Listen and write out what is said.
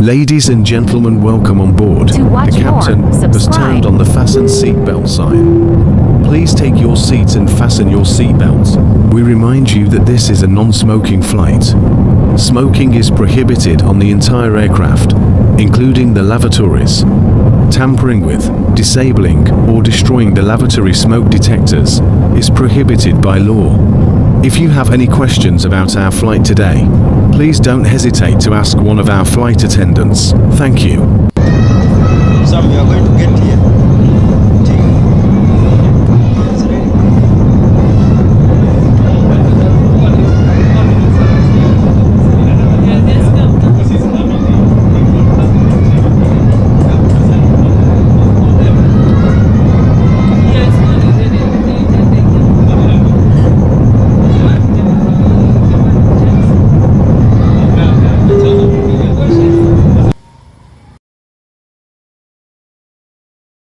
Ladies and gentlemen, welcome on board. To watch The captain more, has subscribe. turned on the fasten seatbelt sign. Please take your seats and fasten your seatbelts. We remind you that this is a non-smoking flight. Smoking is prohibited on the entire aircraft, including the lavatories. Tampering with, disabling, or destroying the lavatory smoke detectors is prohibited by law. If you have any questions about our flight today, please don't hesitate to ask one of our flight attendants. Thank you. Some we are going to get here.